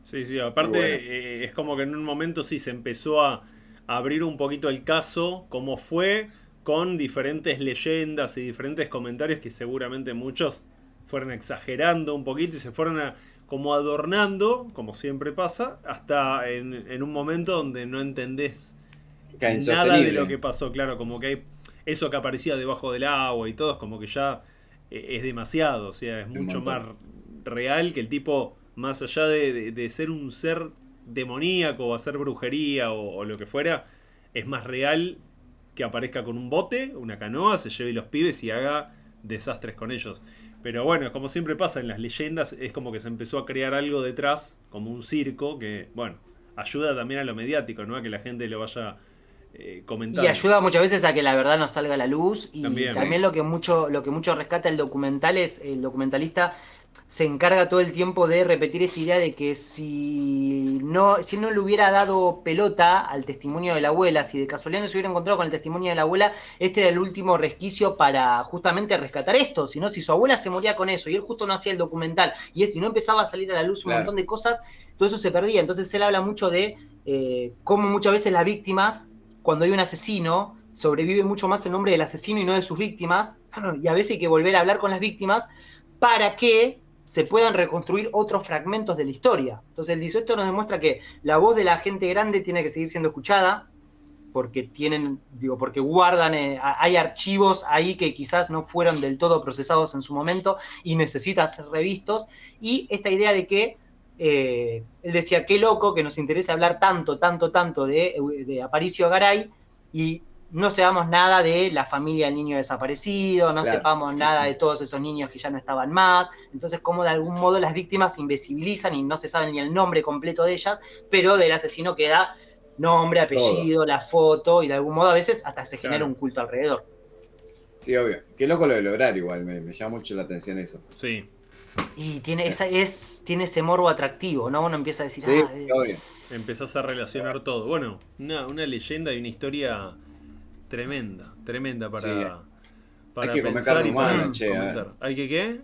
Sí, sí, Muy aparte bueno. es como que en un momento sí se empezó a abrir un poquito el caso, como fue, con diferentes leyendas y diferentes comentarios que seguramente muchos fueron exagerando un poquito y se fueron como adornando, como siempre pasa, hasta en un momento donde no entendés Qué nada de lo que insostenible. pasó, claro, como que hay eso que aparecía debajo del agua y todo, es como que ya es demasiado, o sea, es Un mucho más montón. real que el tipo, más allá de ser un ser demoníaco o hacer brujería o lo que fuera, es más real que aparezca con un bote, una canoa, se lleve los pibes y haga desastres con ellos. Pero bueno, como siempre pasa en las leyendas, es como que se empezó a crear algo detrás, como un circo, que, bueno, ayuda también a lo mediático, ¿no? A que la gente lo vaya Y comentando. ayuda muchas veces a que la verdad no salga a la luz. Y También. también Sí. lo que mucho rescata el documental es el documentalista se encarga todo el tiempo de repetir esta idea de que si no le hubiera dado pelota al testimonio de la abuela, si de casualidad no se hubiera encontrado con el testimonio de la abuela, este era el último resquicio para justamente rescatar esto. Si no, si su abuela se moría con eso y él justo no hacía el documental y no empezaba a salir a la luz un montón Claro. de cosas, todo eso se perdía. Entonces él habla mucho de cómo muchas veces las víctimas, cuando hay un asesino, sobrevive mucho más el nombre del asesino y no de sus víctimas, y a veces hay que volver a hablar con las víctimas para que se puedan reconstruir otros fragmentos de la historia. Entonces el dice, esto nos demuestra que la voz de la gente grande tiene que seguir siendo escuchada, porque guardan, hay archivos ahí que quizás no fueron del todo procesados en su momento y necesitan ser revistos, y esta idea de que él decía, qué loco que nos interese hablar tanto, tanto, tanto de Aparicio Garay y no sepamos nada de la familia del niño desaparecido, no Claro. sepamos nada de todos esos niños que ya no estaban más. Entonces, como de algún modo las víctimas se invisibilizan y no se sabe ni el nombre completo de ellas, pero del asesino queda nombre, Todo. apellido, la foto, y de algún modo a veces hasta se genera Claro. un culto alrededor. Sí, obvio. Qué loco lo del horario igual, me llama mucho la atención eso. Sí. Y tiene ese morbo atractivo, ¿no? Uno empieza a decir, Sí, obvio. Empezás a relacionar todo. Bueno, una leyenda y una historia tremenda. Tremenda Sí, para hay que comer pensar carne y para humana, che. comentar. ¿Hay que qué?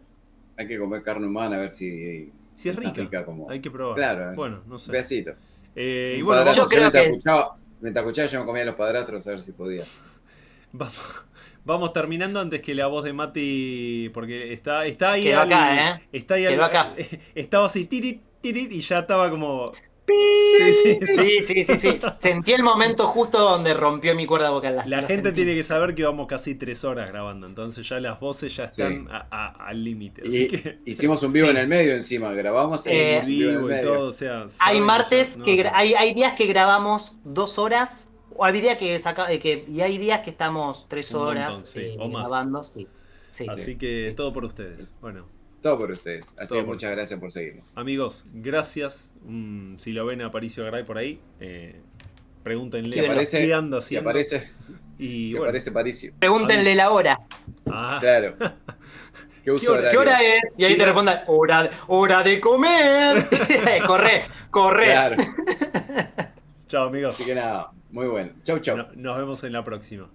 Hay que comer carne humana a ver si Si es tan rica. como. Hay que probar. Claro, Bueno, no un sé. pedacito. Y Un bueno, padrastro, yo creo que mientras escuchaba, yo me comía los padrastros a ver si podía. vamos, vamos terminando antes que la voz de Mati. Porque está ahí quedó acá, ¿eh? Está ahí Quedó acá. estaba así, tirit, tirit, y ya estaba como. ¡Pi! Sí, sí. Sí. Sentí el momento justo donde rompió mi cuerda vocal. La lo gente sentí. tiene que saber que vamos casi 3 horas grabando. Entonces ya las voces ya están Sí. al límite. Así Y que. hicimos un vivo en el medio encima, grabamos e hicimos un vivo en el Vivo y medio. todo, o sea. Hay saben martes ya- que no. hay días que grabamos 2 horas, o hay días y hay días que estamos 3 Un horas montón, sí, o más. grabando, sí. Así que todo por ustedes. Bueno, Todo por ustedes. Así Todo que por muchas gracias por seguirnos. amigos, gracias. Si lo ven a Aparicio Garay por ahí, pregúntenle Si aparece, qué anda si haciendo. aparece, Y si bueno, aparece Paricio. Pregúntenle la hora. Ah, Claro. ¿Qué uso hora? ¿Qué horario? hora es? Y ahí te Tira- respondan, hora de comer. Corre. Claro. chao amigos. Así que nada, muy bueno. Chau, chau. Nos vemos en la próxima.